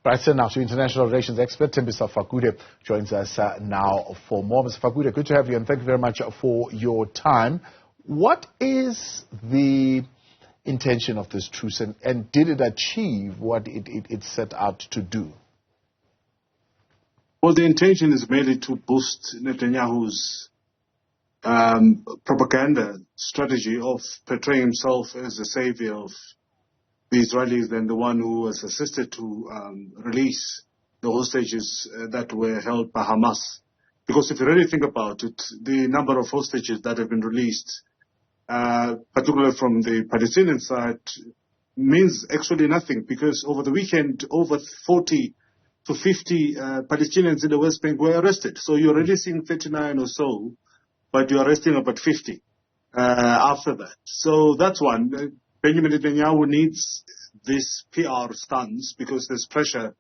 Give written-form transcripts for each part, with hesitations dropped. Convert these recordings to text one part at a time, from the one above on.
Right, so now to international relations expert Thembisa Fakude joins us now for more. Mr. Fakude, good to have you, and thank you very much for your time. What is the intention of this truce, and did it achieve what it set out to do? Well, the intention is merely to boost Netanyahu's propaganda strategy of portraying himself as the savior of the Israelis and the one who has assisted to release the hostages that were held by Hamas. Because if you really think about it, the number of hostages that have been released, particularly from the Palestinian side, means actually nothing, because over the weekend, over 40 to 50 Palestinians in the West Bank were arrested. So you're releasing 39 or so, but you're arresting about 50 after that. So that's one. Benjamin Netanyahu needs this PR stance because there's pressure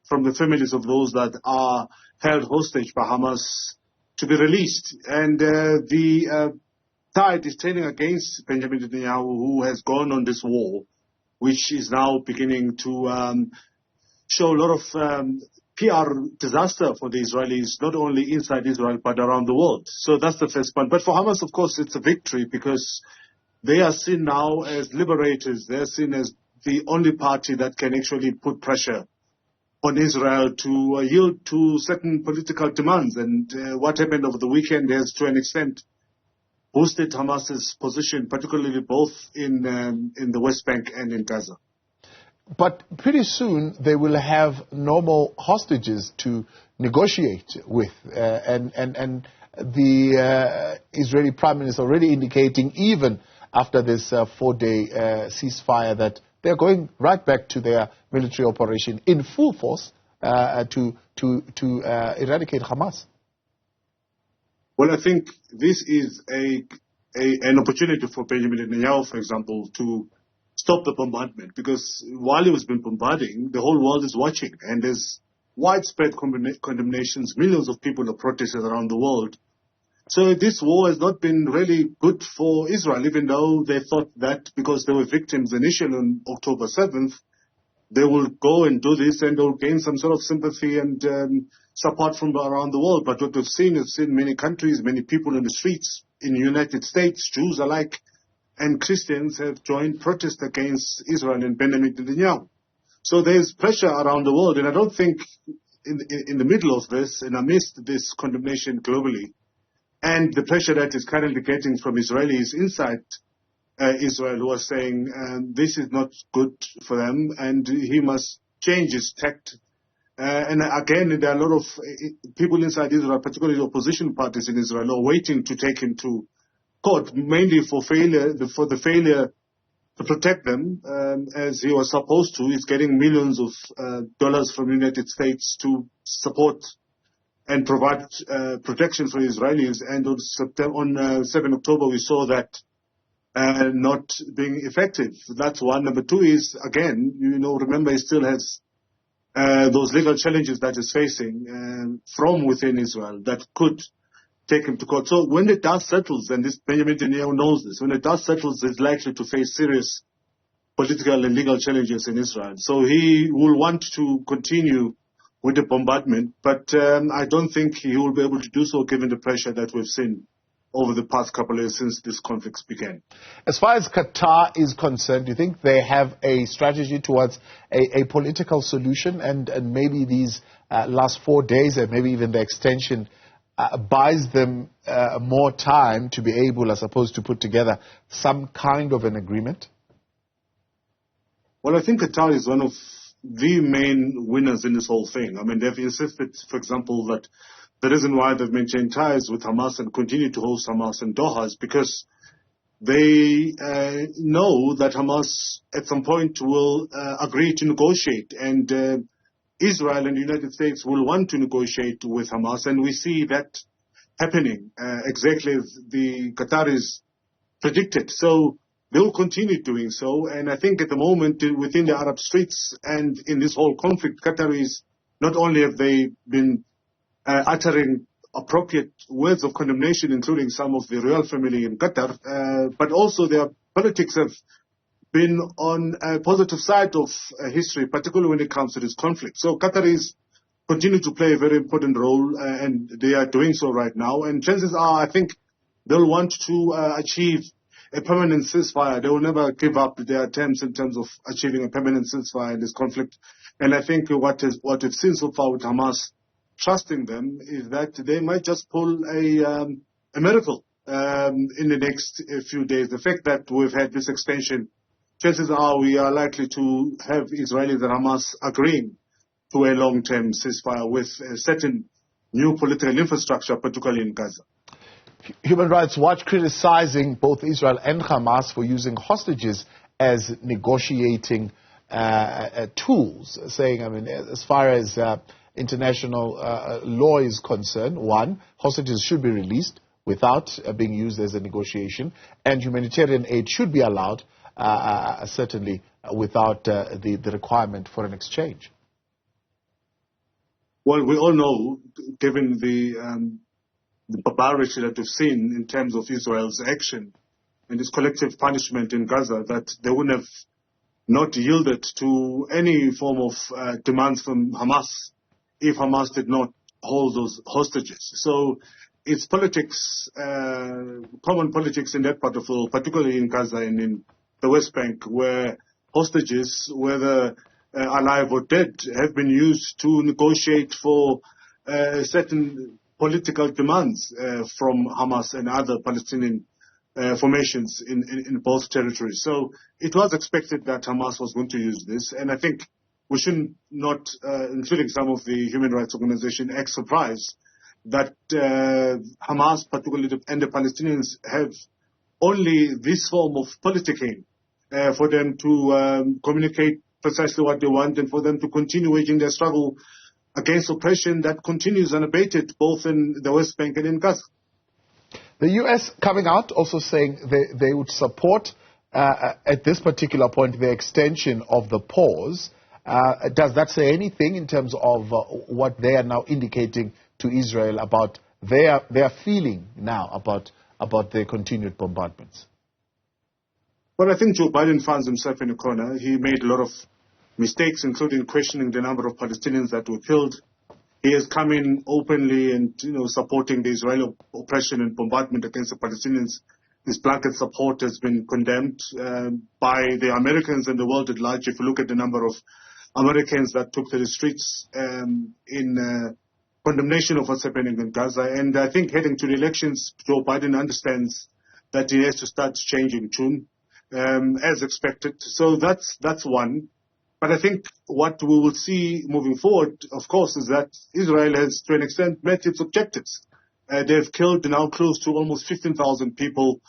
from the families of those that are held hostage by Hamas to be released. And the tide is turning against Benjamin Netanyahu, who has gone on this war, which is now beginning to show a lot of PR disaster for the Israelis, not only inside Israel, but around the world. So that's the first point. But for Hamas, of course, it's a victory because they are seen now as liberators. They're seen as the only party that can actually put pressure on Israel to yield to certain political demands. And what happened over the weekend has, to an extent, boosted Hamas's position, particularly both in the West Bank and in Gaza. But pretty soon they will have no more hostages to negotiate with, and the Israeli Prime Minister already indicating, even after this 4-day ceasefire, that they're going right back to their military operation in full force to eradicate Hamas. Well, I think this is an opportunity for Benjamin Netanyahu, for example, to stop the bombardment, because while he was been bombarding, the whole world is watching, and there's widespread condemnations. Millions of people have protested around the world. So this war has not been really good for Israel, even though they thought that because they were victims initially on October 7th, they will go and do this and they'll gain some sort of sympathy and support from around the world. But what we've seen is in many countries, many people in the streets, in the United States, Jews alike, and Christians have joined protest against Israel and Benjamin Netanyahu. So there's pressure around the world, and I don't think in the middle of this, and amidst this condemnation globally, and the pressure that is currently getting from Israelis inside Israel, who are saying this is not good for them, and he must change his tact. And again, there are a lot of people inside Israel, particularly opposition parties in Israel, are waiting to take him to court, mainly for the failure to protect them, as he was supposed to. He's getting millions of dollars from the United States to support and provide protection for Israelis. And on 7 October, we saw that not being effective. That's one. Number two is, again, remember, he still has those legal challenges that he's facing from within Israel that could take him to court. So when the dust settles, and this Benjamin Netanyahu knows this, when the dust settles, he's likely to face serious political and legal challenges in Israel. So he will want to continue with the bombardment, but I don't think he will be able to do so given the pressure that we've seen over the past couple of years since this conflict began. As far as Qatar is concerned, do you think they have a strategy towards a political solution, and maybe these last 4 days and maybe even the extension buys them more time to be able, I suppose, to put together some kind of an agreement? Well, I think Qatar is one of the main winners in this whole thing. I mean, they've insisted, for example, that the reason why they've maintained ties with Hamas and continue to host Hamas in Doha is because they know that Hamas at some point will agree to negotiate, and Israel and the United States will want to negotiate with Hamas, and we see that happening exactly as the Qataris predicted. So they will continue doing so, and I think at the moment within the Arab streets and in this whole conflict, Qataris, not only have they been uttering appropriate words of condemnation, including some of the royal family in Qatar, but also their politics have been on a positive side of history, particularly when it comes to this conflict. So Qataris continue to play a very important role, and they are doing so right now. And chances are, I think, they'll want to achieve a permanent ceasefire. They will never give up their attempts in terms of achieving a permanent ceasefire in this conflict. And I think what we've seen so far with Hamas trusting them is that they might just pull a miracle in the next few days. The fact that we've had this extension, chances are we are likely to have Israelis and Hamas agreeing to a long-term ceasefire with a certain new political infrastructure, particularly in Gaza. Human Rights Watch criticizing both Israel and Hamas for using hostages as negotiating tools, saying, I mean, as far as international law is concerned, one, hostages should be released without being used as a negotiation, and humanitarian aid should be allowed, certainly without the requirement for an exchange. Well, we all know, given the barbarity that we've seen in terms of Israel's action and its collective punishment in Gaza, that they wouldn't have not yielded to any form of demands from Hamas if Hamas did not hold those hostages. So it's politics, common politics in that part of the world, particularly in Gaza and in the West Bank, where hostages, whether alive or dead, have been used to negotiate for certain political demands from Hamas and other Palestinian formations in both territories. So it was expected that Hamas was going to use this, and I think we should not, including some of the human rights organizations, act surprised that Hamas, particularly and the Palestinians, have only this form of politicking for them to communicate precisely what they want and for them to continue waging their struggle against oppression that continues unabated both in the West Bank and in Gaza. The U.S. coming out also saying they would support, at this particular point, the extension of the pause. Does that say anything in terms of what they are now indicating to Israel about their feeling now about the continued bombardments? Well, I think Joe Biden finds himself in a corner. He made a lot of mistakes, including questioning the number of Palestinians that were killed. He has come in openly and, supporting the Israeli oppression and bombardment against the Palestinians. His blanket support has been condemned by the Americans and the world at large. If you look at the number of Americans that took to the streets in condemnation of what's happening in Gaza. And I think heading to the elections, Joe Biden understands that he has to start changing tune, as expected. So that's one. But I think what we will see moving forward, of course, is that Israel has, to an extent, met its objectives. They've killed now close to almost 15,000 people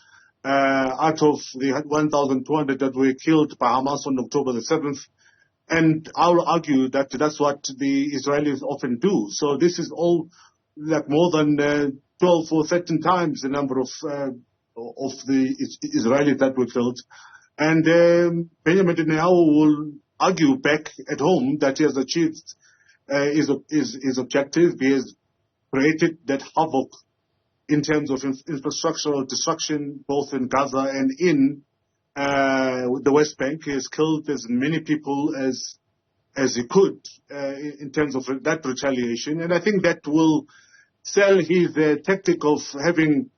out of the 1,200 that were killed by Hamas on October the 7th. And I'll argue that that's what the Israelis often do. So this is all like more than 12 or 13 times the number of the Israelis that were killed. And Benjamin Netanyahu will argue back at home that he has achieved his objective. He has created that havoc in terms of infrastructural destruction, both in Gaza and in the West Bank. He has killed as many people as he could in terms of that retaliation. And I think that will sell his tactic of having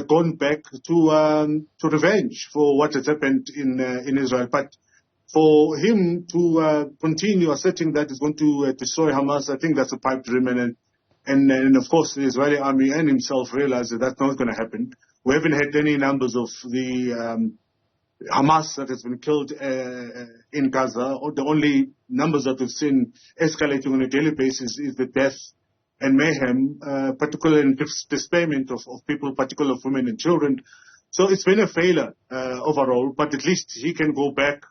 gone back to revenge for what has happened in Israel. But for him to continue asserting that he's going to destroy Hamas, I think that's a pipe dream. And of course, the Israeli army and himself realize that that's not going to happen. We haven't had any numbers of the Hamas that has been killed in Gaza. The only numbers that we've seen escalating on a daily basis is the death and mayhem, particularly in displacement of people, particularly of women and children. So it's been a failure overall, but at least he can go back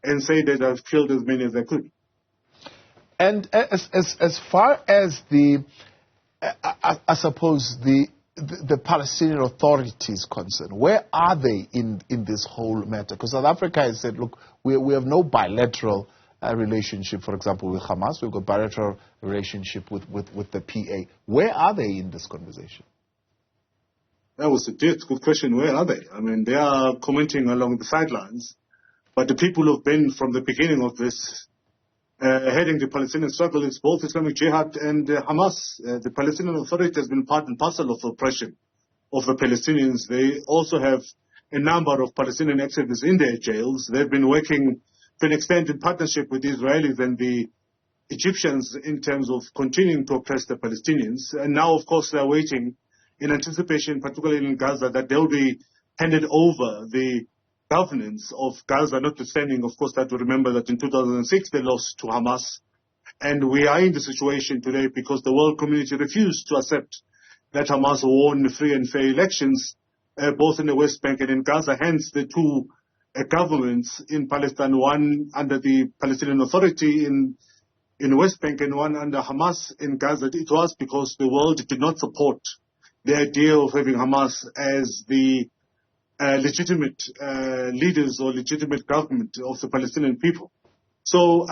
and say that I've killed as many as I could. And as far as I suppose the Palestinian Authority is concerned, where are they in this whole matter? Because South Africa has said, look, we have no bilateral relationship, for example, with Hamas. We've got bilateral relationship with the PA. Where are they in this conversation? That was a good question. Where are they? I mean, they are commenting along the sidelines. But the people who have been from the beginning of this heading the Palestinian struggle is both Islamic Jihad and Hamas. The Palestinian Authority has been part and parcel of the oppression of the Palestinians. They also have a number of Palestinian activists in their jails. They've been working to an extent in partnership with the Israelis and the Egyptians in terms of continuing to oppress the Palestinians. And now, of course, they're waiting in anticipation, particularly in Gaza, that they'll be handed over the governance of Gaza, notwithstanding, of course, that we remember that in 2006 they lost to Hamas. And we are in the situation today because the world community refused to accept that Hamas won free and fair elections, both in the West Bank and in Gaza. Hence, the two governments in Palestine, one under the Palestinian Authority in the West Bank and one under Hamas in Gaza. It was because the world did not support the idea of having Hamas as the legitimate leaders or legitimate government of the Palestinian people. So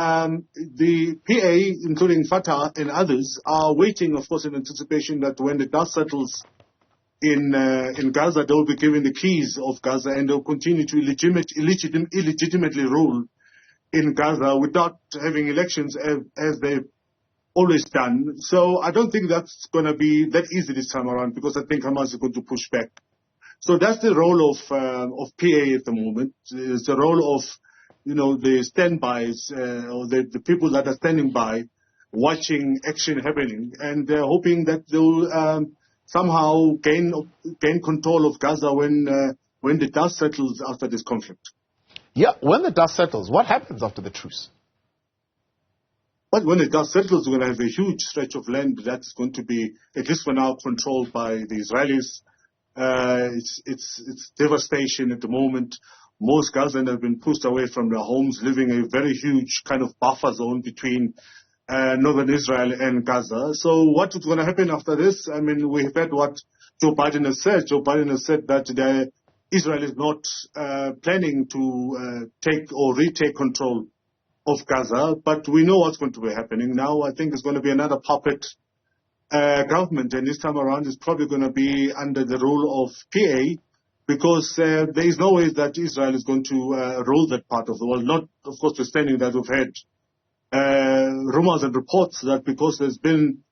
the PA, including Fatah and others, are waiting, of course, in anticipation that when the dust settles in Gaza, they will be given the keys of Gaza and they'll continue to illegitimately rule in Gaza without having elections as they've always done. So I don't think that's going to be that easy this time around because I think Hamas is going to push back. So that's the role of PA at the moment. It's the role of, the standbys or the people that are standing by, watching action happening, and they're hoping that they'll somehow gain control of Gaza when the dust settles after this conflict. Yeah, when the dust settles, what happens after the truce? But when the dust settles, we're going to have a huge stretch of land that's going to be, at least for now, controlled by the Israelis. It's devastation at the moment. Most Gazans have been pushed away from their homes, living a very huge kind of buffer zone between northern Israel and Gaza. So what is going to happen after this? I mean, we've heard what Joe Biden has said. Joe Biden has said that Israel is not planning to take or retake control of Gaza, but we know what's going to be happening now. I think it's going to be another puppet government, and this time around it's probably going to be under the rule of PA, because there is no way that Israel is going to rule that part of the world. Not, of course, notwithstanding that we've had rumors and reports that because there's been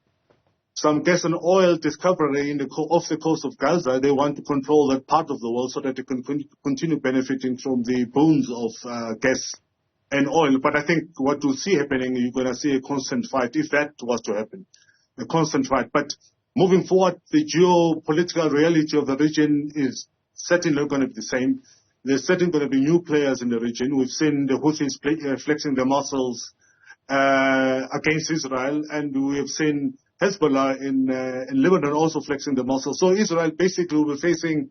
some gas and oil discovery off the coast of Gaza, they want to control that part of the world so that they can continue benefiting from the boons of gas and oil. But I think what we'll see happening, you're going to see a constant fight, if that was to happen, a constant fight. But moving forward, the geopolitical reality of the region is certainly not going to be the same. There's certainly going to be new players in the region. We've seen the Houthis flexing their muscles against Israel, and we have seen Hezbollah in Lebanon also flexing the muscles. So Israel basically will be facing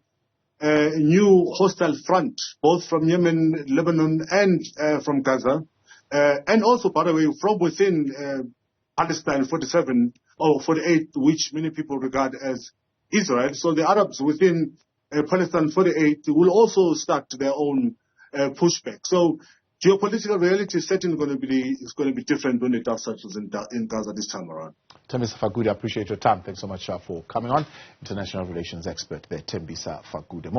a new hostile front, both from Yemen, Lebanon, and from Gaza, and also, by the way, from within Palestine 47 or 48, which many people regard as Israel. So the Arabs within Palestine 48 will also start their own pushback. So geopolitical reality is certainly going to be different when the dust settles in Gaza this time around. Thembisa Fakude, I appreciate your time. Thanks so much for coming on. International relations expert there, Thembisa Fakude.